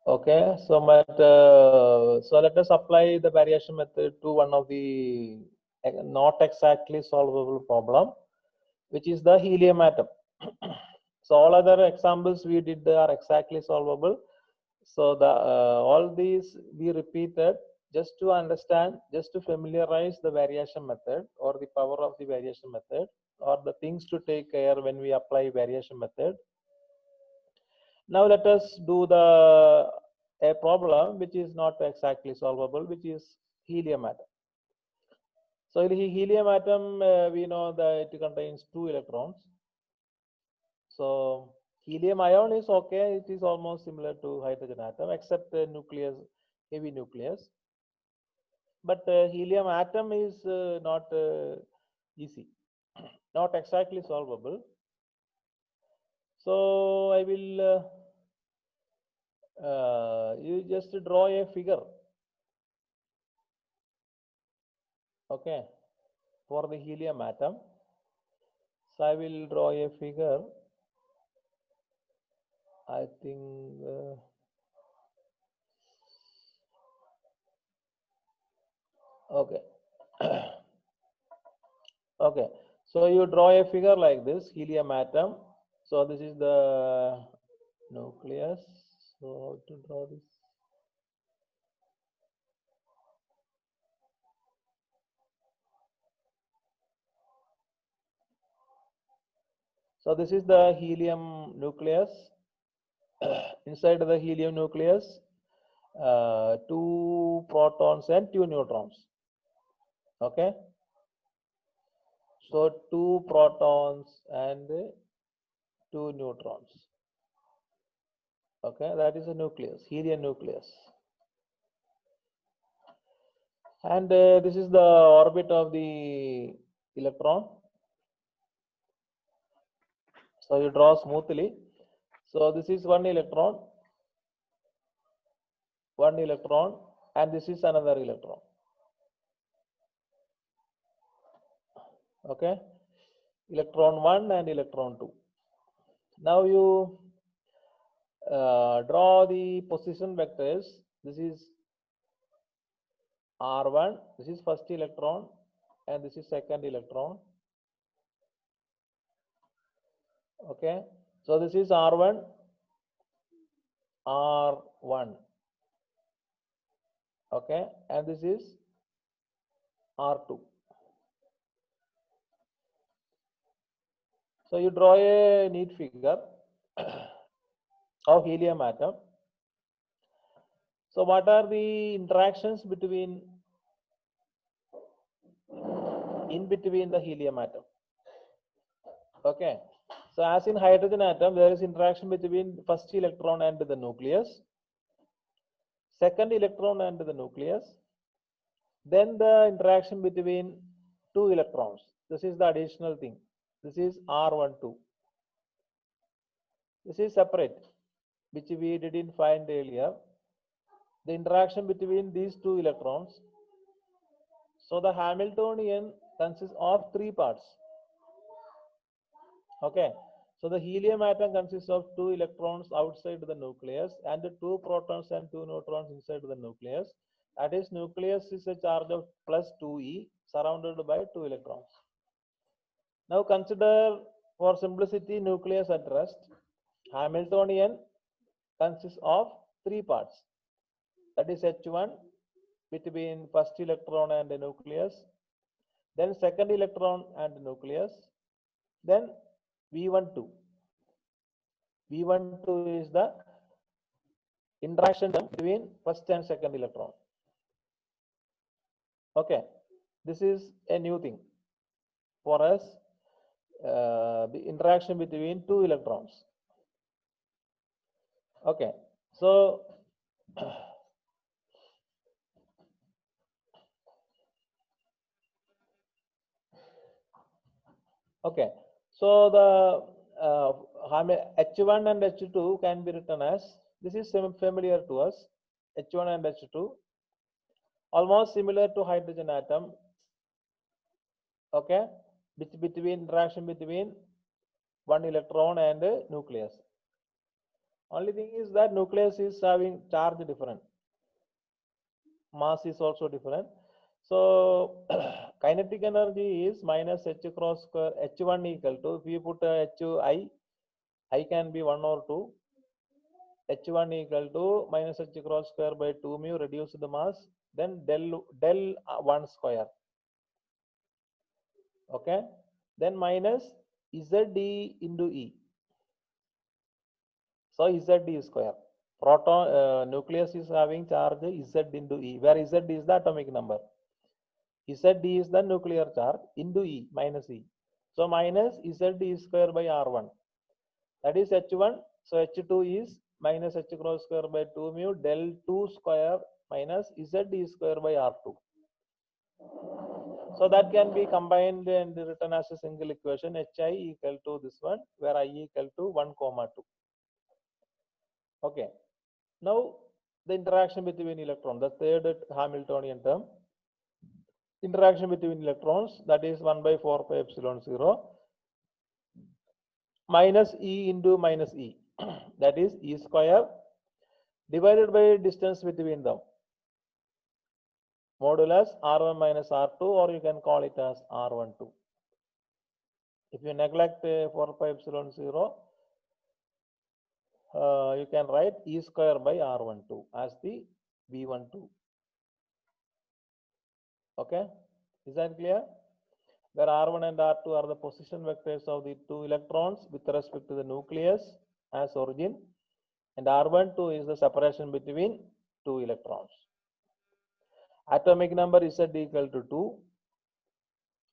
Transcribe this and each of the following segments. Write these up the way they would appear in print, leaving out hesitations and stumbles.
Okay, so let us apply the variation method to one of the not exactly solvable problem, which is the helium atom. So all other examples we did are exactly solvable. So the all these we repeated just to understand, just to familiarize the variation method or the power of the variation method or the things to take care when we apply variation method. Now let us do a problem which is not exactly solvable, which is helium atom. So in the helium atom, we know that it contains 2 electrons. So helium ion is okay; it is almost similar to hydrogen atom, except nucleus, heavy nucleus. But helium atom is not easy, not exactly solvable. So I will you just draw a figure, okay, for the helium atom. So I will draw a figure. I think okay. Okay. So you draw a figure like this, helium atom. So this is the nucleus. So how to draw this? So this is the helium nucleus. Inside the helium nucleus, 2 protons and 2 neutrons. Okay. So 2 protons and 2 neutrons. Okay, that is a nucleus, helium nucleus. And this is the orbit of the electron. So you draw smoothly. So this is one electron, and this is another electron. Okay, electron 1 and electron 2. Now you draw the position vectors. This is R1, this is first electron, and this is second electron. Okay, so this is R1, R1. Okay, and this is R2. So you draw a neat figure of helium atom. So what are the interactions in between the helium atom? Okay, so as in hydrogen atom, there is interaction between first electron and the nucleus, second electron and the nucleus, then the interaction between 2 electrons. This is the additional thing. This is R12. This is separate, which we didn't find earlier. The interaction between these 2 electrons. So the Hamiltonian consists of 3 parts. Okay, so the helium atom consists of 2 electrons outside the nucleus and 2 protons and 2 neutrons inside the nucleus. That is, nucleus is a charge of plus 2e surrounded by 2 electrons. Now consider, for simplicity, nucleus at rest. Hamiltonian consists of 3 parts. That is H1 between first electron and the nucleus, then second electron and the nucleus, then V12. V12 is the interaction between first and second electron. Okay, this is a new thing for us, the interaction between 2 electrons. Okay, so okay, so the H1 and H2 can be written as, this is familiar to us, H1 and H2, almost similar to hydrogen atom. Okay, between interaction between 1 electron and nucleus. Only thing is that nucleus is having charge different. Mass is also different. So kinetic energy is minus h cross square h1 equal to, if you put I can be 1 or 2, h1 equal to minus h cross square by 2 mu, reduce the mass, then del 1 square. Okay, then minus zd into E. So zd square. Proton nucleus is having charge z into E, where z is the atomic number. Zd is the nuclear charge into E, minus E. So minus zd square by R1. That is H1. So H2 is minus h cross square by 2 mu del 2 square minus zd square by R2. So that can be combined and written as a single equation, Hi equal to this one, where I equal to 1, 2. Okay. Now the interaction between electrons, the third Hamiltonian term. Interaction between electrons, that is 1 by 4 pi epsilon 0 minus E into minus E, that is E square divided by distance between them, modulus R1 minus R2, or you can call it as R12. If you neglect 4 pi epsilon 0, you can write E square by R12 as the V12. Okay, is that clear? Where R1 and R2 are the position vectors of the two electrons with respect to the nucleus as origin, and R12 is the separation between two electrons. Atomic number is Z equal to 2.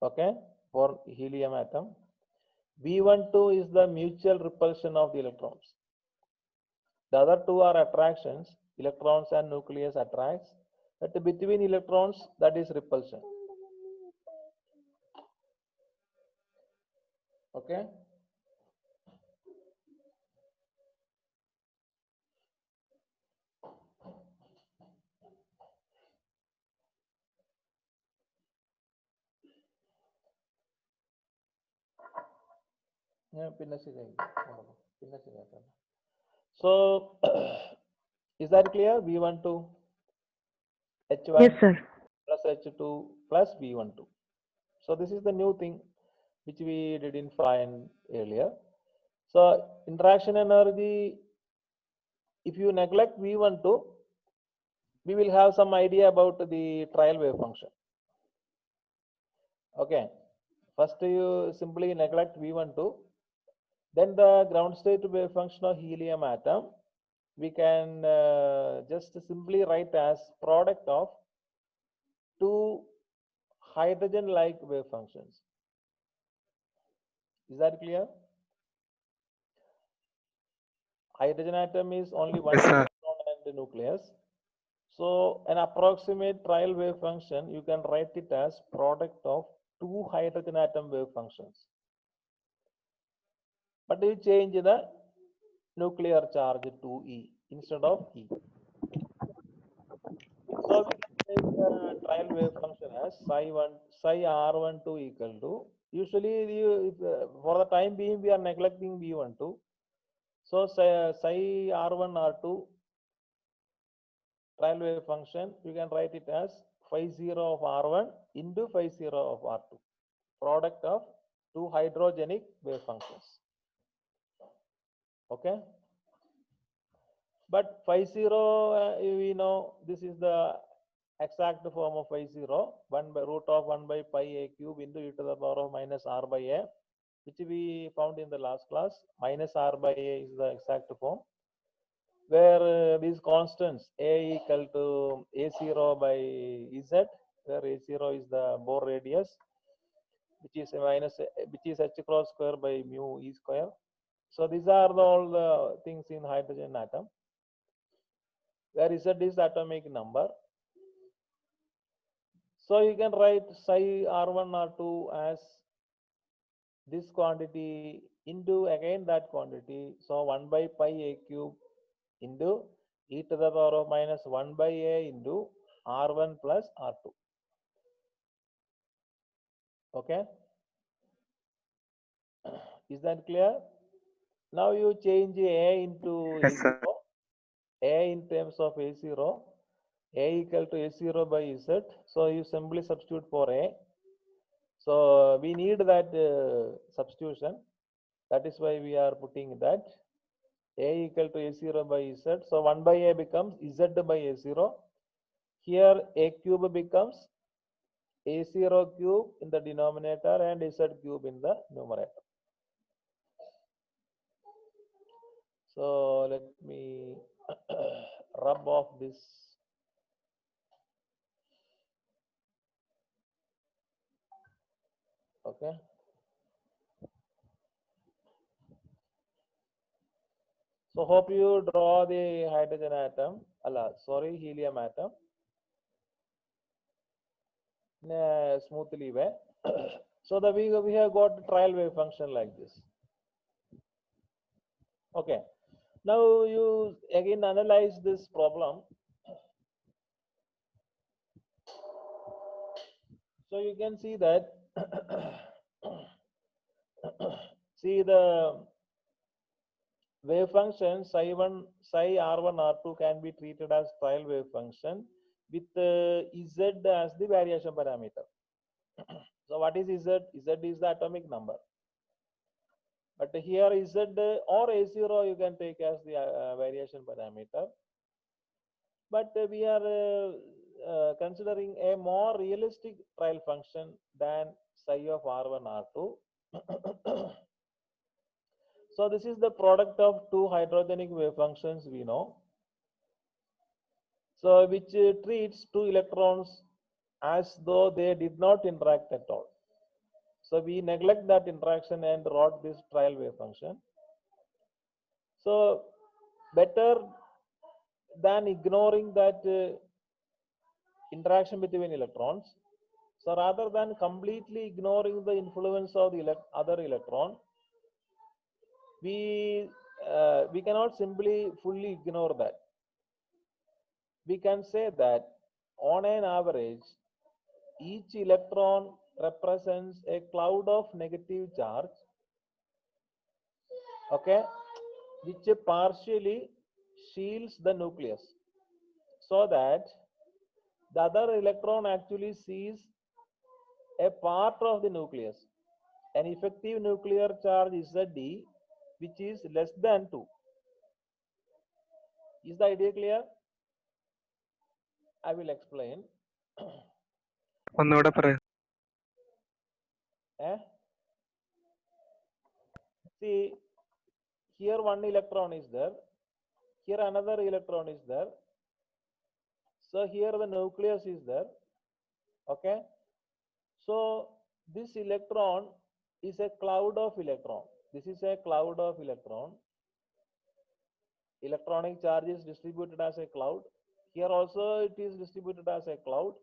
Okay, for helium atom. V12 is the mutual repulsion of the electrons. The other two are attractions, electrons and nucleus attracts, but between electrons, that is repulsion. Okay. So is that clear? V12 H1 Yes, sir. plus H2 plus V12. So this is the new thing which we didn't find earlier. So interaction energy, if you neglect V12, we will have some idea about the trial wave function. Okay, first you simply neglect V12, then the ground state wave function of helium atom, we can just simply write as product of two hydrogen-like wave functions. Is that clear? Hydrogen atom is only one electron and the nucleus. So an approximate trial wave function, you can write it as product of two hydrogen atom wave functions. But you change the nuclear charge to E instead of E. So we can take the trial wave function as psi R12 equal to, usually for the time being we are neglecting V12. So psi R1 R2 trial wave function, you can write it as phi 0 of R1 into phi 0 of R2, product of two hydrogenic wave functions. Okay, but phi 0, we know this is the exact form of phi 0, 1 by root of 1 by pi a cube into e to the power of minus r by a, which we found in the last class. Minus r by a is the exact form, where these constants a equal to a0 by z, where a0 is the Bohr radius, which is which is h cross square by mu e square. So these are all the things in hydrogen atom, where z is the atomic number. So you can write psi R1 R2 as this quantity into again that quantity. So 1 by pi a cube into e to the power of minus 1 by a into R1 plus R2. Okay, is that clear? Now you change A into Yes, sir. A0, A in terms of A0, A equal to A0 by Z. So you simply substitute for A. So we need that substitution. That is why we are putting that A equal to A0 by Z. So 1 by A becomes Z by A0. Here A cube becomes A0 cube in the denominator and Z cube in the numerator. So let me rub off this. Okay. So hope you draw the hydrogen atom, sorry, helium atom in a smoothly way. So that we have got the trial wave function like this. Okay. Now you again analyze this problem. So you can see that see the wave function psi1, psi r1, r2 can be treated as trial wave function with z as the variation parameter. So what is z? Z is the atomic number. But here z or a0 you can take as the variation parameter. But we are considering a more realistic trial function than psi of r1, r2. So this is the product of two hydrogenic wave functions we know. So which treats two electrons as though they did not interact at all. So we neglect that interaction and wrote this trial wave function. So better than ignoring that interaction between electrons. So rather than completely ignoring the influence of the other electron, we cannot simply fully ignore that. We can say that on an average, each electron represents a cloud of negative charge, okay, which partially shields the nucleus, so that the other electron actually sees a part of the nucleus. An effective nuclear charge is ZD, which is less than 2. Is the idea clear? I will explain. ഒന്നുകൂടെ പറയാം. See, here one electron is there, here another electron is there. So here the nucleus is there. Okay. So this electron is a cloud of electron. This is a cloud of electron. Electronic charge is distributed as a cloud. Here also it is distributed as a cloud.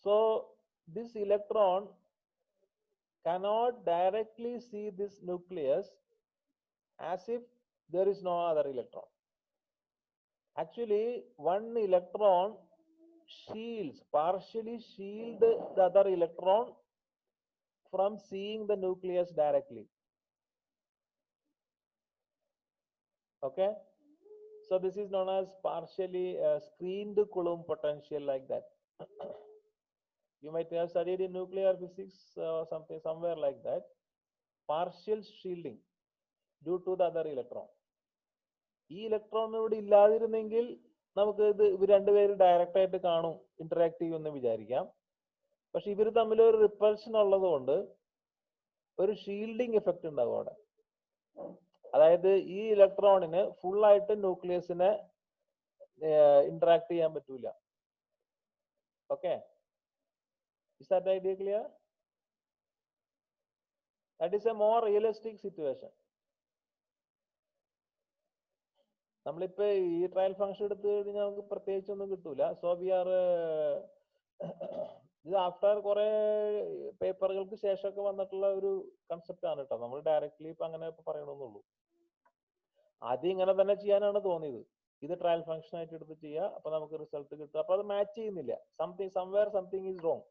So this electron cannot directly see this nucleus as if there is no other electron. Actually, one electron partially shield the other electron from seeing the nucleus directly. Okay. So this is known as partially screened Coulomb potential, like that. You might have studied in nuclear physics or something somewhere like that. Partial shielding due to the other electron. ഈ electron ഇവിടെ ഇല്ലാതിരുന്നെങ്കിൽ നമുക്ക് ഇത് ഇവർ രണ്ടുപേരും direct ആയിട്ട് കാണും, interact ചെയ്യുമെന്ന് വിചാരിക്കാം. പക്ഷെ ഇവർ തമ്മിൽ ഒരു റിപ്പൾഷൻ ഉള്ളത് കൊണ്ട് ഒരു ഷീൽഡിങ് എഫക്റ്റ് ഉണ്ടാകും അവിടെ. അതായത് ഈ ഇലക്ട്രോണിന് ഫുൾ ആയിട്ട് ന്യൂക്ലിയസിനെ ഇന്ററാക്ട് ചെയ്യാൻ പറ്റൂല. Okay, is that idea clear? That is a more realistic situation. നമ്മളിപ്പോ ഈ ട്രയൽ ഫംഗ്ഷൻ എടുത്തു കഴിഞ്ഞാൽ നമുക്ക് പ്രത്യേകിച്ചൊന്നും കിട്ടൂല. സോ വി ആർ ഇത് ആഫ്റ്റർ കുറെ പേപ്പറുകൾക്ക് ശേഷമൊക്കെ വന്നിട്ടുള്ള ഒരു കൺസെപ്റ്റ് ആണ് കേട്ടോ. നമ്മൾ ഡയറക്ട്ലി ഇപ്പൊ അങ്ങനെ പറയണമെന്നുള്ളൂ. ആദ്യം ഇങ്ങനെ തന്നെ ചെയ്യാനാണ് തോന്നിയത്. ഇത് ട്രയൽ ഫംഗ്ഷൻ ആയിട്ട് എടുത്ത് ചെയ്യുക, അപ്പൊ നമുക്ക് റിസൾട്ട് കിട്ടും. അപ്പൊ അത് മാച്ച് ചെയ്യുന്നില്ല, സംതിങ് ഈസ് റോങ്.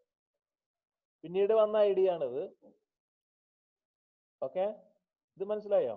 പിന്നീട് വന്ന ഐഡിയ ആണിത്. ഓക്കെ, ഇത് മനസ്സിലായോ?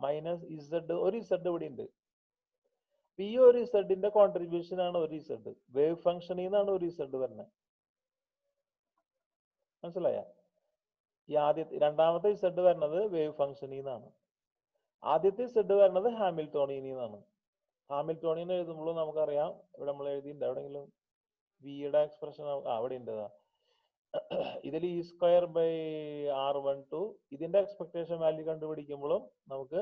മൈനസ് ഇസഡ്, ഒരു ഇസഡ് ഇവിടെ ഉണ്ട്. ഈ ഒരു ഇസഡിന്റെ കോൺട്രിബ്യൂഷൻ ആണ് ഒരു ഇസഡ്. വേവ് ഫംഗ്ഷനിൽ നിന്നാണ് ഒരു ഇസഡ് വരുന്നത്. മനസ്സിലായ? ഈ രണ്ടാമത്തെ ഇസഡ് വരുന്നത് വേവ് ഫംഗ്ഷനിൽ നിന്നാണ്. ആദ്യത്തെ ഇസഡ് വരുന്നത് ഹാമിൽട്ടോണിയനിൽ നിന്നാണ്. ഹാമിൽട്ടോണിയൻ എഴുതുമ്പോൾ നമുക്കറിയാം, ഇവിടെ നമ്മൾ എഴുതിയിട്ടുണ്ട് എവിടെയെങ്കിലും വിയുടെ എക്സ്പ്രഷൻ അവിടെ ഉണ്ട്. ഇതിൽ ഇ സ്ക്വയർ ബൈ R12 ഇതിന്റെ എക്സ്പെക്ടേഷൻ വാല്യൂ കണ്ടുപിടിക്കുമ്പോഴും നമുക്ക്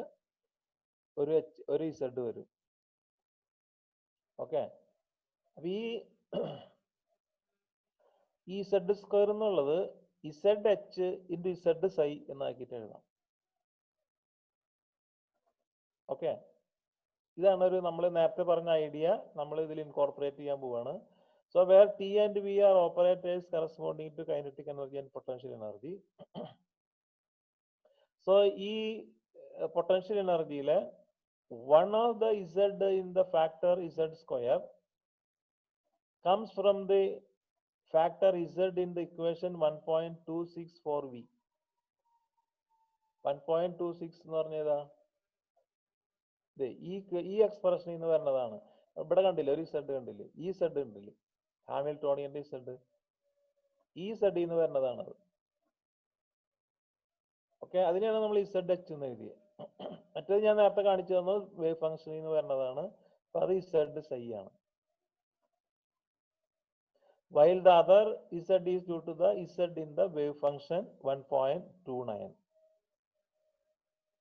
ഒരു ഇസഡ് വരും. ഓക്കെ, അപ്പൊ ഈ ഇസഡ് സ്ക്വയർ എന്നുള്ളത് Z H into Z psi എന്നാക്കിയിട്ട് എഴുതാം. ഓക്കെ, ഇതാണ് ഒരു നമ്മൾ നേരത്തെ പറഞ്ഞ ഐഡിയ നമ്മൾ ഇതിൽ ഇൻകോർപ്പറേറ്റ് ചെയ്യാൻ പോവാണ്. So where T and V are operators corresponding to kinetic energy and potential energy. So ഈ potential energy ലെ one of the Z in the factor Z square comes from the factor Z in the equation 1.264V. 1.26 എന്ന് പറഞ്ഞതാ ഈ എക്സ്പ്രഷനിൽ നിന്ന് വരുന്നതാണ്. ഇവിടെ കണ്ടില്ലേ, ഒരു Z കണ്ടില്ലേ, ഈ Z ഉണ്ടല്ലേ, ഹാമിൽട്ടോണിയന്റെ ഇസഡ്, ഈ ഇസഡിൽ നിന്ന് വരുന്നതാണത്. ഓക്കെ, അതിനെയാണ് നമ്മൾ ഇസഡ് എച്ച് എന്ന് എഴുതിയത്. മറ്റേത് ഞാൻ നേരത്തെ കാണിച്ചു തന്നത് വേവ് ഫംഗ്ഷനിൽ നിന്ന് വരുന്നതാണ്. അപ്പൊ അത് ഇസഡ് സൈ ആണ്. While the other Z is due to the Z in the wave function 1.29.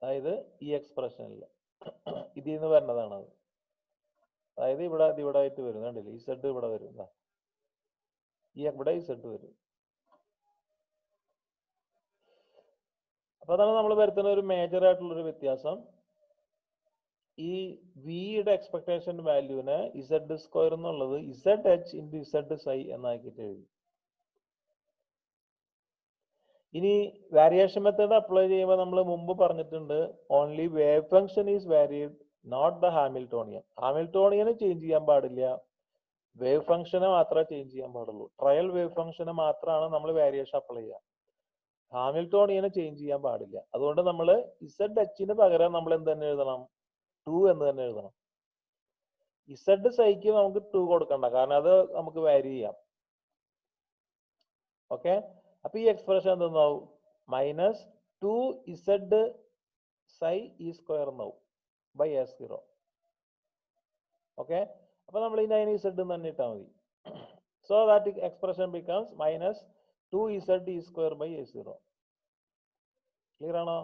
അതായത് ഈ എക്സ്പ്രഷനിൽ ഇതിൽ നിന്ന് വരുന്നതാണ് അത്. അതായത് ഇവിടെ ആയിട്ട് വരും, കണ്ടില്ലേ, ഇസഡ് ഇവിടെ വരും, ഇവിടെ ഇസഡ് വരും. അപ്പൊ അതാണ് നമ്മൾ വരുത്തുന്ന ഒരു മേജർ ആയിട്ടുള്ളൊരു വ്യത്യാസം. ഈ വിയുടെ എക്സ്പെക്ടേഷൻ വാല്യൂവിനെ ഇസഡ് സ്ക്വയർ എന്നുള്ളത് Z H into Z psi എന്നാക്കിയിട്ട് എഴുതി. ഇനി വാരിയേഷൻ മെത്തേഡ് അപ്ലൈ ചെയ്യുമ്പോൾ നമ്മൾ മുമ്പ് പറഞ്ഞിട്ടുണ്ട്, only wave function is varied, not the Hamiltonian. ഹാമിൽട്ടോണിയനെ ചേഞ്ച് ചെയ്യാൻ പാടില്ല, വേവ് ഫംഗ്ഷനെ മാത്രമേ ചേഞ്ച് ചെയ്യാൻ പാടുള്ളൂ. ട്രയൽ വേവ് ഫംഗ്ഷന് മാത്രമാണ് നമ്മൾ വാരിയേഷൻ അപ്ലൈ ചെയ്യുക. ഹാമിൽട്ടോണിയനെ ചേഞ്ച് ചെയ്യാൻ പാടില്ല. അതുകൊണ്ട് നമ്മൾ ഇസഡ് എച്ചിന് പകരം നമ്മൾ എന്ത് തന്നെ എഴുതണം, 2 എന്ന് തന്നെ എഴുതണം. ഇസഡ് സൈക്ക് നമുക്ക് 2 കൊടുക്കണ്ട, കാരണം അത് നമുക്ക് വാരി ചെയ്യാം. ഓക്കെ, അപ്പൊ ഈ എക്സ്പ്രഷൻ എന്താവും, മൈനസ് 2Z സൈ ഇ സ്ക്വയർ എന്നാവും ബൈ S0. ഓക്കെ, അപ്പൊ നമ്മൾ ഈ 9Z തന്നെ ഇട്ടാൽ മതി. So that expression becomes minus 2Z E square by A0. Clear ആണോ?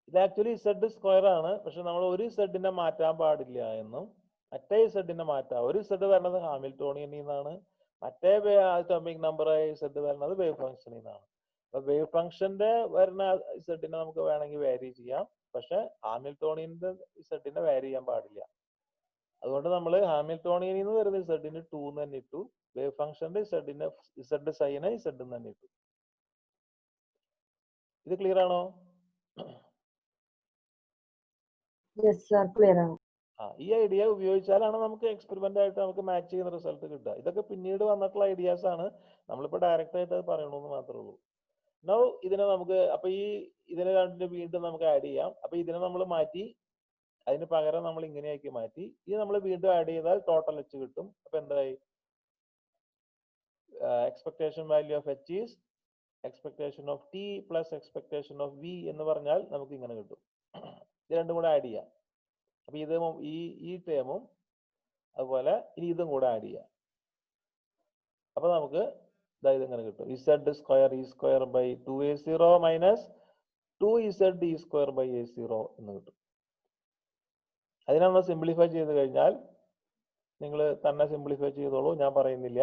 ഇത് ആക്ച്വലി ഇസഡ് സ്ക്വയർ ആണ്, പക്ഷെ നമ്മൾ ഒരു ഇസഡിനെ മാറ്റാൻ പാടില്ല എന്നും മറ്റേ ഇസഡിനെ മാറ്റാം. ഒരു ഇസഡ് വരുന്നത് ഹാമിൽട്ടോണിയനിൽ നിന്നാണ്, മറ്റേ അറ്റോമിക് നമ്പർ ഇസഡ് വരുന്നത് വേവ് ഫംഗ്ഷനിൽ നിന്നാണ്. അപ്പൊ വേവ് ഫംഗ്ഷന്റെ വരുന്ന ഇസഡിനെ നമുക്ക് വേണമെങ്കിൽ വാരി ചെയ്യാം, പക്ഷെ ഹാമിൽട്ടോണിയന്റെ ഇസഡിനെ വാരി ചെയ്യാൻ പാടില്ല. അതുകൊണ്ട് നമ്മൾ ഹാമിൽട്ടോണിയനിൽ നിന്ന് വരുന്ന ഇസഡിന് 2 എന്ന് തന്നെ ഇട്ടു, വേവ് ഫംഗ്ഷന്റെ ഇസഡ് സൈനെ ഇസഡ് എന്ന് തന്നെ ഇട്ടു. ഇത് ക്ലിയർ ആണോ? ഈ ഐഡിയ ഉപയോഗിച്ചാലാണ് നമുക്ക് എക്സ്പെരിമെന്റ് ആയിട്ട് നമുക്ക് മാച്ച് ചെയ്യുന്ന റിസൾട്ട് കിട്ടുക. ഇതൊക്കെ പിന്നീട് വന്നിട്ടുള്ള ഐഡിയാസ് ആണ്, നമ്മളിപ്പോ ഡയറക്റ്റ് ആയിട്ട് അത് പറയണമെന്ന് മാത്രമേ ഉള്ളൂ. നൗ ഇതിനെ നമുക്ക് അപ്പൊ ഇതിനെ രണ്ടിന് വീണ്ടും നമുക്ക് ആഡ് ചെയ്യാം. അപ്പൊ ഇതിനെ നമ്മൾ മാറ്റി, അതിന് പകരം നമ്മൾ ഇങ്ങനെയാക്കി മാറ്റി. ഇത് നമ്മൾ വീണ്ടും ആഡ് ചെയ്താൽ ടോട്ടൽ എച്ച് കിട്ടും. അപ്പൊ എന്തായി, expectation value of H is expectation of T plus expectation of V എന്ന് പറഞ്ഞാൽ നമുക്ക് ഇങ്ങനെ കിട്ടും. ഇത് രണ്ടും കൂടെ ആഡ് ചെയ്യാം. അപ്പൊ ഇത് ഈ ടേമും അതുപോലെ ഇനി ഇതും കൂടെ ആഡ് ചെയ്യാം. അപ്പൊ നമുക്ക് ഇത് ഇങ്ങനെ കിട്ടും, Z square E square by 2A0 minus 2Z E square by A0 എന്ന് കിട്ടും. അതിനെ നമ്മൾ സിംപ്ലിഫൈ ചെയ്ത് കഴിഞ്ഞാൽ നിങ്ങൾ തന്നെ സിംപ്ലിഫൈ ചെയ്തോളൂ, ഞാൻ പറയുന്നില്ല.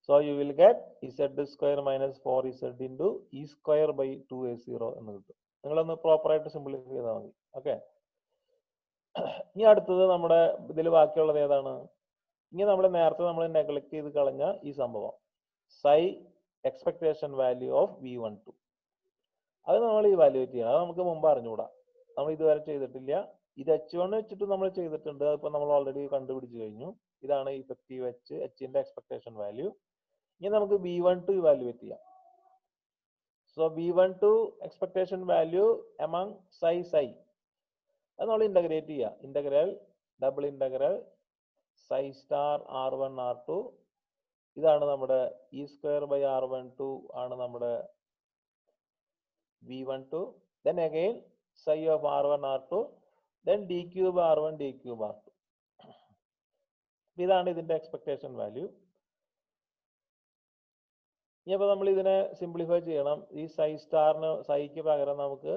So you will get Z square minus 4Z into E square by 2A0 എന്ന് കിട്ടും. നിങ്ങളൊന്ന് പ്രോപ്പറായിട്ട് സിംപ്ലിഫൈ ചെയ്താൽ മതി. ഓക്കെ, ഇനി അടുത്തത് നമ്മുടെ ഇതിൽ ബാക്കിയുള്ളത് ഏതാണ്? ഇനി നമ്മൾ നേരത്തെ നമ്മൾ നെഗ്ലക്ട് ചെയ്ത് കളഞ്ഞ ഈ സംഭവം സൈ എക്സ്പെക്ടേഷൻ വാല്യൂ ഓഫ് V12, അത് നമ്മൾ ഇവാലുവേറ്റ് ചെയ്യണം. അത് നമുക്ക് മുമ്പ് അറിഞ്ഞുകൂടാ, നമ്മൾ ഇതുവരെ ചെയ്തിട്ടില്ല. ഇത് H1 വെച്ചിട്ട് നമ്മൾ ചെയ്തിട്ടുണ്ട്, അതിപ്പോൾ നമ്മൾ ഓൾറെഡി കണ്ടുപിടിച്ച് കഴിഞ്ഞു. ഇതാണ് ഇഫക്റ്റീവ് എച്ചിന്റെ എക്സ്പെക്ടേഷൻ വാല്യൂ. ഇനി നമുക്ക് V12 ഇവാലുവേറ്റ് ചെയ്യാം. So V12 expectation value among psi psi. അത് നമ്മൾ ഇന്റഗ്രേറ്റ് ചെയ്യുക. Integral double integral psi star R1 R2. ഇതാണ് നമ്മുടെ E square by R12 ആണ് നമ്മുടെ V12. Then again psi of R1 R2. Then d cube R1 d cube R2. ഇതാണ് ഇതിന്റെ expectation value. ഇനിയിപ്പോൾ നമ്മൾ ഇതിനെ സിംപ്ലിഫൈ ചെയ്യണം. ഈ സൈ സ്റ്റാറിന് സൈക്ക് പകരം നമുക്ക്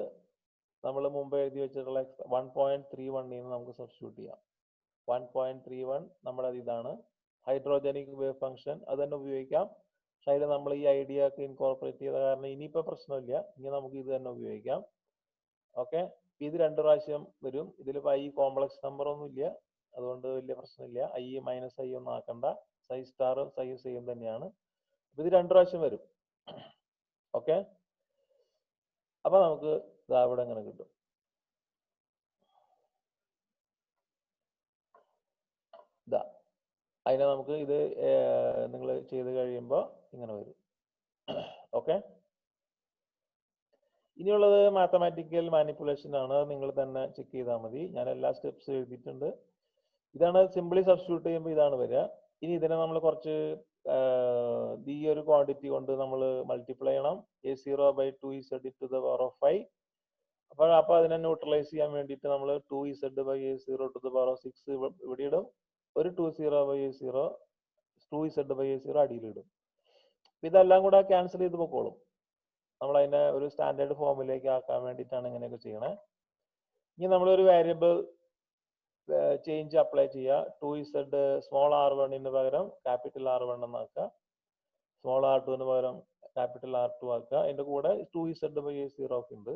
നമ്മൾ മുമ്പ് എഴുതി വെച്ചിട്ടുള്ള 1.31 നിന്ന് നമുക്ക് സബ്സ്റ്റിറ്റ്യൂട്ട് ചെയ്യാം. 1.31 നമ്മുടെ ഇതാണ് ഹൈഡ്രോജനിക് വേവ് ഫംഗ്ഷൻ. അത് തന്നെ ഉപയോഗിക്കാം. പക്ഷെ അതിൽ നമ്മൾ ഈ ഐഡിയ ഒക്കെ ഇൻകോർപ്പറേറ്റ് ചെയ്ത കാരണം ഇനിയിപ്പോൾ പ്രശ്നമില്ല. ഇനി നമുക്ക് ഇത് തന്നെ ഉപയോഗിക്കാം. ഓക്കെ, ഇത് 2 പ്രാവശ്യം വരും. ഇതിൽ ഐ കോംപ്ലക്സ് നമ്പർ ഒന്നും ഇല്ല, അതുകൊണ്ട് വലിയ പ്രശ്നമില്ല. ഐ മൈനസ് ഐ ഒന്നും ആക്കണ്ട. സൈ സ്റ്റാറും സൈ സെയിം തന്നെയാണ്. ഇത് 2 പ്രാവശ്യം വരും. ഓക്കെ, അപ്പൊ നമുക്ക് ഇവിടെ ഇങ്ങനെ കിട്ടും. ഇതാ അതിനെ നമുക്ക് ഇത് നിങ്ങൾ ചെയ്ത് കഴിയുമ്പോൾ ഇങ്ങനെ വരും. ഓക്കെ, ഇനിയുള്ളത് മാത്തമാറ്റിക്കൽ മാനിപ്പുലേഷൻ ആണ്. നിങ്ങൾ തന്നെ ചെക്ക് ചെയ്താൽ മതി. ഞാൻ എല്ലാ സ്റ്റെപ്സും എഴുതിയിട്ടുണ്ട്. ഇതാണ് സിംപിളി സബ്സ്റ്റിറ്റ്യൂട്ട് ചെയ്യുമ്പോൾ ഇതാണ് വരിക. ഇനി ഇതിനെ നമ്മൾ കുറച്ച് ഈ ഒരു ക്വാണ്ടിറ്റി കൊണ്ട് നമ്മൾ മൾട്ടിപ്ലൈ ചെയ്യണം. A0/2z⁵. അപ്പോൾ അതിനെ ന്യൂട്രലൈസ് ചെയ്യാൻ വേണ്ടിയിട്ട് നമ്മൾ 2z/A0⁴ ഇവിടെ ഇടും. ഒരു 2z/A0 അടിയിലിടും. ഇതെല്ലാം കൂടെ ക്യാൻസൽ ചെയ്ത് പൊക്കോളും. നമ്മൾ അതിനെ ഒരു സ്റ്റാൻഡേർഡ് ഫോമിലേക്ക് ആക്കാൻ വേണ്ടിയിട്ടാണ് ഇങ്ങനെയൊക്കെ ചെയ്യണേ. ഇനി നമ്മളൊരു വേരിയബിൾ ചേഞ്ച് അപ്ലൈ ചെയ്യുക. 2z സ്മോൾ r1 പകരം ക്യാപിറ്റൽ R1 എന്നാക്കുക. സ്മോൾ r2 പകരം ക്യാപിറ്റൽ R2 ആക്കുക. അതിന്റെ കൂടെ 2z/A0 ഒക്കെ ഉണ്ട്.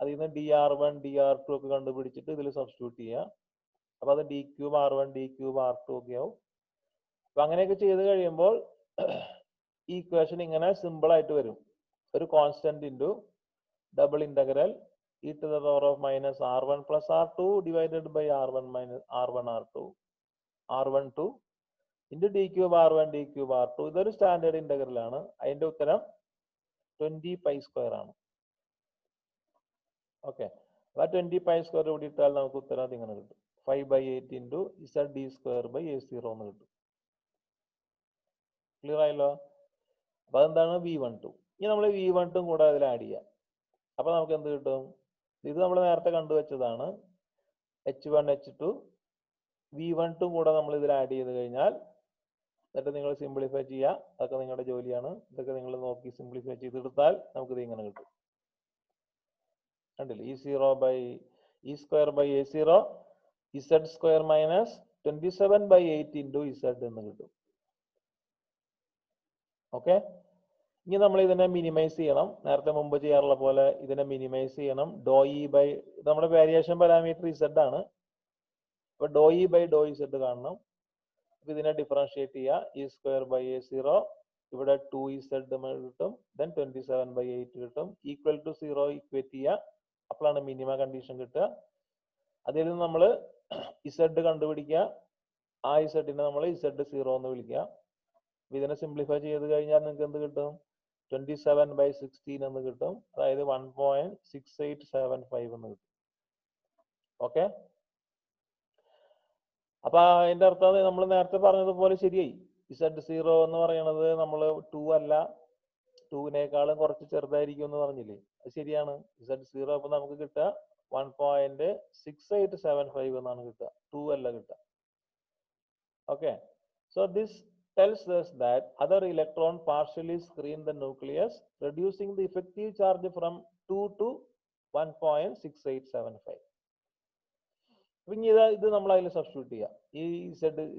അതിൽ നിന്ന് dr1 dr2 ഒക്കെ കണ്ടുപിടിച്ചിട്ട് ഇതിൽ സബ്സ്റ്റിറ്റ്യൂട്ട് ചെയ്യുക. അപ്പൊ അത് d cube R1 d cube R2 ഒക്കെ ആവും. അപ്പൊ അങ്ങനെയൊക്കെ ചെയ്ത് കഴിയുമ്പോൾ ഈ ഇക്വേഷൻ ഇങ്ങനെ സിമ്പിൾ ആയിട്ട് വരും. ഒരു constant into double integral e to the power of minus r1 plus r2 divided by r1 minus r1 r2 r12 into d cube r1 d cube r2. ഇതൊരു സ്റ്റാൻഡേർഡ് ഇന്റഗ്രൽ ആണ്. അതിന്റെ ഉത്തരം 20 pi square ആണ്. Okay, ആ 20 pi square കൂടി ഇട്ടാൽ നമുക്ക് ഉത്തരം അതിങ്ങനെ കിട്ടും. 5/8 into zd²/A0 എന്ന് കിട്ടും. ക്ലിയർ ആയല്ലോ? അപ്പൊ അതെന്താണ് V12. ഇനി നമ്മൾ V12 കൂടെ അതിൽ ആഡ് ചെയ്യാം. അപ്പൊ നമുക്ക് എന്ത് കിട്ടും? ഇത് നമ്മൾ നേരത്തെ കണ്ടുവച്ചതാണ്. H1 H2 V12 കൂടെ നമ്മൾ ഇതിൽ ആഡ് ചെയ്ത് കഴിഞ്ഞാൽ എന്നിട്ട് നിങ്ങൾ സിംപ്ലിഫൈ ചെയ്യുക. അതൊക്കെ നിങ്ങളുടെ ജോലിയാണ്. ഇതൊക്കെ നിങ്ങൾ നോക്കി സിംപ്ലിഫൈ ചെയ്തെടുത്താൽ നമുക്കിത് ഇങ്ങനെ കിട്ടും. കണ്ടില്ലേ? E²/A0 z² minus 27/8 into z എന്ന് കിട്ടും. ഓക്കെ, ഇനി നമ്മൾ ഇതിനെ മിനിമൈസ് ചെയ്യണം. നേരത്തെ മുമ്പ് ചെയ്യാറുള്ള പോലെ ഇതിനെ മിനിമൈസ് ചെയ്യണം. നമ്മുടെ വേരിയേഷൻ പാരാമീറ്റർ z ആണ്. അപ്പൊ ∂E/∂z കാണണം. അപ്പൊ ഇതിനെ ഡിഫറൻഷിയേറ്റ് ചെയ്യുക. E²/A0 ഇവിടെ 2z കിട്ടും. ദെൻ 27/8 കിട്ടും. ഈക്വൽ ടു 0 ഇക്വേറ്റ് ചെയ്യുക. അപ്പോഴാണ് മിനിമം കണ്ടീഷൻ കിട്ടുക. അതിൽ നിന്ന് നമ്മൾ z കണ്ടുപിടിക്കുക. ആ z-നെ നമ്മൾ z0 എന്ന് വിളിക്കുക. ഇതിനെ സിംപ്ലിഫൈ ചെയ്ത് കഴിഞ്ഞാൽ നിങ്ങൾക്ക് എന്ത് കിട്ടും? 27/16 എന്ന് കിട്ടും. അതായത് 1.6875 എന്ന് കിട്ടും. ഓക്കെ, അപ്പൊ അതിന്റെ അർത്ഥം നമ്മൾ നേരത്തെ പറഞ്ഞതുപോലെ ശരിയായി. z0 എന്ന് പറയുന്നത് നമ്മൾ 2 അല്ല, 2-നേക്കാളും കുറച്ച് ചെറുതായിരിക്കും എന്ന് പറഞ്ഞില്ലേ? അത് ശരിയാണ്. z0 അപ്പൊ നമുക്ക് കിട്ടുക 1.6875 എന്നാണ് കിട്ടുക. 2 അല്ല കിട്ടുക. Okay, so this tells us that other electron partially screen the nucleus, reducing the effective charge from 2 to 1.6875. ഇത് നമ്മൾ അതിൽ സബ്സ്റ്റിറ്റ്യൂട്ട് ചെയ്യാം. ഈ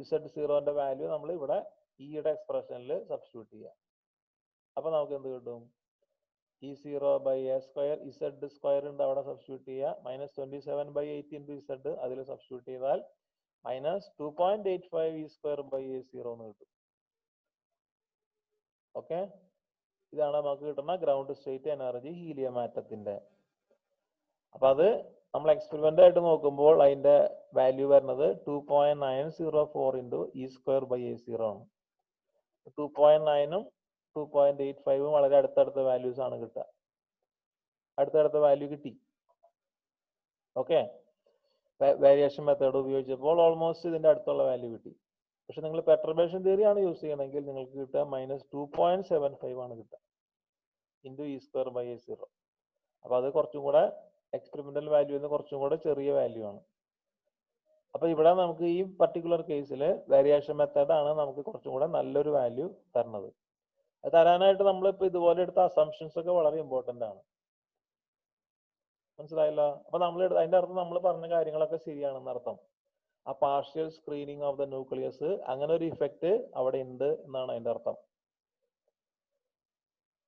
z0ന്റെ വാല്യൂ നമ്മൾ ഇവിടെ ഈയുടെ എക്സ്പ്രഷനിൽ സബ്സ്റ്റിറ്റ്യൂട്ട് ചെയ്യാം. അപ്പൊ നമുക്ക് എന്ത് കിട്ടും? E0/A², z² ഉണ്ട് അവിടെ സബ്സ്റ്റിറ്റ്യൂട്ട് ചെയ്യുക. മൈനസ് 27/8 into z അതിൽ സബ്സ്റ്റിറ്റ്യൂട്ട് ചെയ്താൽ മൈനസ് 2.85 E²/A0 എന്ന് കിട്ടും. ഓക്കെ, ഇതാണ് നമുക്ക് കിട്ടുന്ന ഗ്രൗണ്ട് സ്റ്റേറ്റ് എനർജി ഹീലിയം ആറ്റത്തിന്റെ. അപ്പൊ അത് നമ്മൾ എക്സ്പെരിമെന്റ് ആയിട്ട് നോക്കുമ്പോൾ അതിന്റെ വാല്യൂ വരുന്നത് 2.904 into E²/A0 ആണ്. 2.9ഉം 2.85 വളരെ അടുത്തടുത്ത വാല്യൂസ് ആണ് കിട്ടുക. അടുത്തടുത്ത വാല്യൂ കിട്ടി. ഓക്കെ, വേരിയേഷൻ മെത്തേഡ് ഉപയോഗിച്ചപ്പോൾ ഓൾമോസ്റ്റ് ഇതിന്റെ അടുത്തുള്ള വാല്യൂ കിട്ടി. പക്ഷെ നിങ്ങൾ പെർട്ടർബേഷൻ തിയറി ആണ് യൂസ് ചെയ്യണമെങ്കിൽ നിങ്ങൾക്ക് കിട്ടുക -2.75 ആണ് കിട്ടുക ഇൻറ്റു E²/A0. അപ്പൊ അത് കുറച്ചും കൂടെ എക്സ്പെരിമെന്റൽ വാല്യൂ എന്ന് കുറച്ചും കൂടെ ചെറിയ വാല്യൂ ആണ്. അപ്പൊ ഇവിടെ നമുക്ക് ഈ പർട്ടിക്കുലർ കേസിൽ വേരിയേഷൻ മെത്തേഡ് ആണ് നമുക്ക് കുറച്ചും കൂടെ നല്ലൊരു വാല്യൂ തരുന്നത്. അത് തരാനായിട്ട് നമ്മളിപ്പോ ഇതുപോലെ എടുത്ത അസംഷൻസ് ഒക്കെ വളരെ ഇമ്പോർട്ടന്റ് ആണ്. മനസ്സിലായല്ലോ? അപ്പൊ നമ്മൾ അതിന്റെ അർത്ഥം നമ്മൾ പറഞ്ഞ കാര്യങ്ങളൊക്കെ ശരിയാണെന്ന് അർത്ഥം. ആ partial screening of the nucleus, അങ്ങനെ ഒരു ഇഫക്റ്റ് അവിടെ ഉണ്ട് എന്നാണ് അതിന്റെ അർത്ഥം.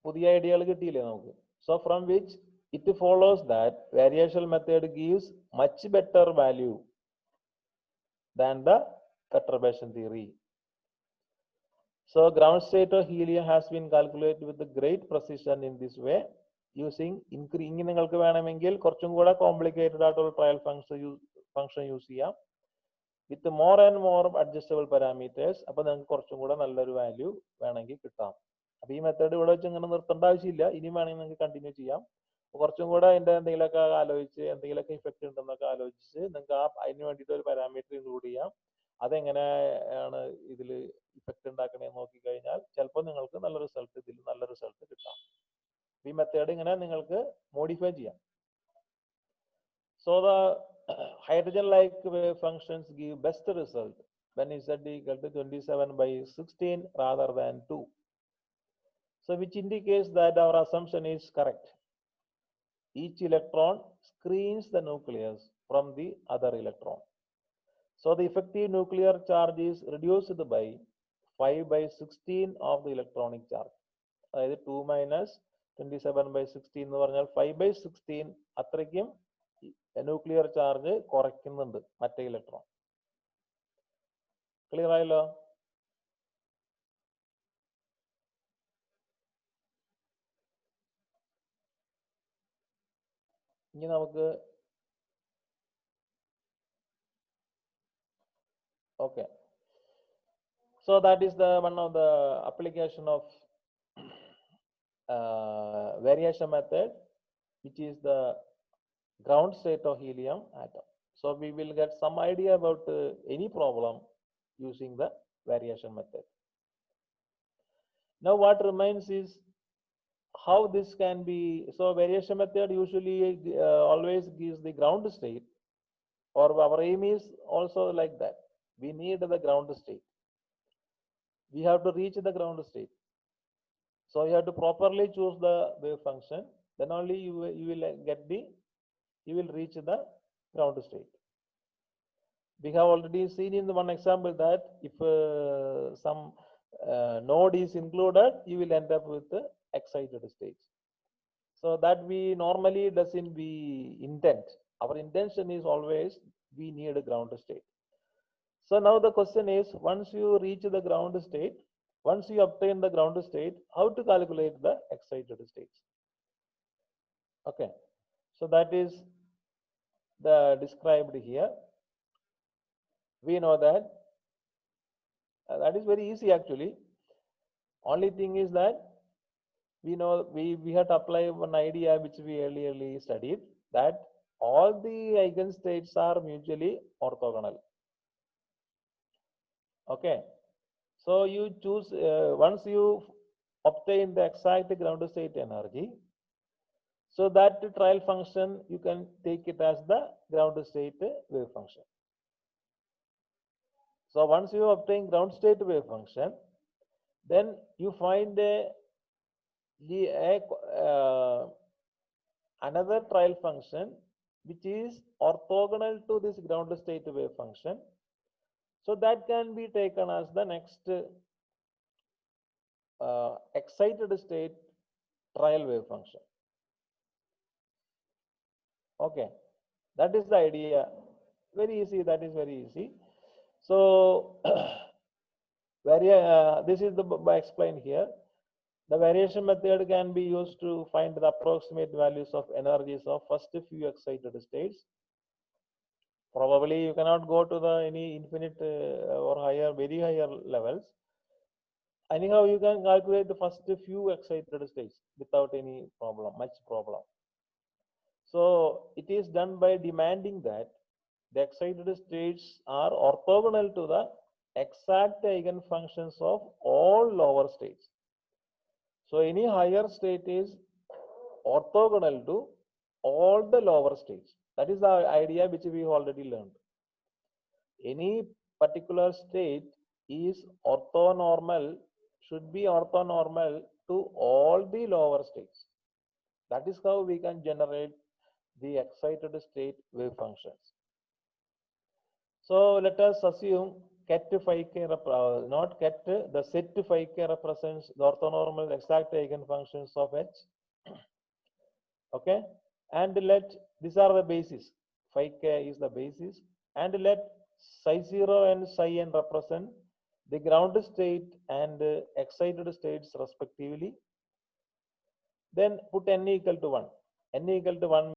പുതിയ ഐഡിയകൾ കിട്ടിയില്ലേ നമുക്ക്? So from which it follows that variation method gives much better value than the perturbation theory. So ground state of helium has been calculated with great precision in this way using ഇനി നിങ്ങൾക്ക് വേണമെങ്കിൽ കുറച്ചും കൂടെ complicated ആയിട്ടുള്ള trial function use ചെയ്യാം with more and more adjustable parameters. അപ്പൊ നിങ്ങൾക്ക് കുറച്ചും കൂടെ നല്ലൊരു വാല്യൂ വേണമെങ്കിൽ കിട്ടാം. അപ്പൊ ഈ മെത്തേഡ് ഇവിടെ വെച്ച് ഇങ്ങനെ നിർത്തേണ്ട ആവശ്യമില്ല, ഇനിയും വേണമെങ്കിൽ നിങ്ങൾക്ക് കണ്ടിന്യൂ ചെയ്യാം. കുറച്ചും കൂടെ അതിന്റെ എന്തെങ്കിലുമൊക്കെ ആലോചിച്ച് എന്തെങ്കിലുമൊക്കെ ഇഫക്റ്റ് ഉണ്ടെന്നൊക്കെ ആലോചിച്ച് നിങ്ങൾക്ക് അതിന് വേണ്ടിയിട്ട് ഒരു പാരാമീറ്റർ ഇൻക്ലൂഡ് ചെയ്യാം. അതെങ്ങനെയാണ് ഇതിൽ ഇഫക്റ്റ് ഉണ്ടാക്കണേന്ന് നോക്കിക്കഴിഞ്ഞാൽ ചിലപ്പോൾ നിങ്ങൾക്ക് നല്ല റിസൾട്ട് കിട്ടാം. ഈ മെത്തേഡ് ഇങ്ങനെ നിങ്ങൾക്ക് മോഡിഫൈ ചെയ്യാം. So the hydrogen like wave functions give best result when Z equal to 27/16 rather than 2. So which indicates that our assumption is correct. Each electron screens the nucleus from the other electron. So the effective nuclear charge is reduced by 5/16 of the electronic charge. അതായത് 2 - 27/16 എന്ന് പറഞ്ഞാൽ 5/16 അത്രയ്ക്കും nuclear charge കുറയ്ക്കുന്നുണ്ട് മറ്റേ electron. Clear ആയല്ലോ? ഇനി നമുക്ക് okay, so that is the one of the application of variation method, which is the ground state of helium atom. So we will get some idea about any problem using the variation method. Now what remains is how this can be. So variation method usually always gives the ground state, or our aim is also like that. We need the ground state. We have to reach the ground state. So you have to properly choose the wave function. Then only you will reach the ground state. We have already seen in the one example that if some node is included, you will end up with the excited state. So that we normally doesn't we intend. Our intention is always we need a ground state. So now the question is, once you reach the ground state, once you obtain the ground state, how to calculate the excited states? Okay, so that is the described here. We know that that is very easy actually. Only thing is that we know we have to apply one idea which we earlier studied, that all the eigenstates are mutually orthogonal. Okay, so you choose once you obtain the exact ground state energy, so that trial function you can take it as the ground state wave function. So once you obtain ground state wave function, then you find another trial function which is orthogonal to this ground state wave function. So that can be taken as the next excited state trial wave function. Okay, that is the idea. Very easy. That is very easy. So this is the explained here. The variation method can be used to find the approximate values of energies of first few excited states. Probably you cannot go to the any infinite or higher, very higher levels. Anyhow, you can calculate the first few excited states without any problem, much problem. So it is done by demanding that the excited states are orthogonal to the exact eigenfunctions of all lower states. So any higher state is orthogonal to all the lower states. That is the idea which we already learned. Any particular state is orthonormal, should be orthonormal to all the lower states. That is how we can generate the excited state wave functions. So let us assume ket phi k, not ket, the set phi k represents the orthonormal exact eigenfunctions of H. Okay, and let, these are the basis. Phi k is the basis, and let psi 0 and psi n represent the ground state and excited states respectively. Then put n equal to 1. N equal to 1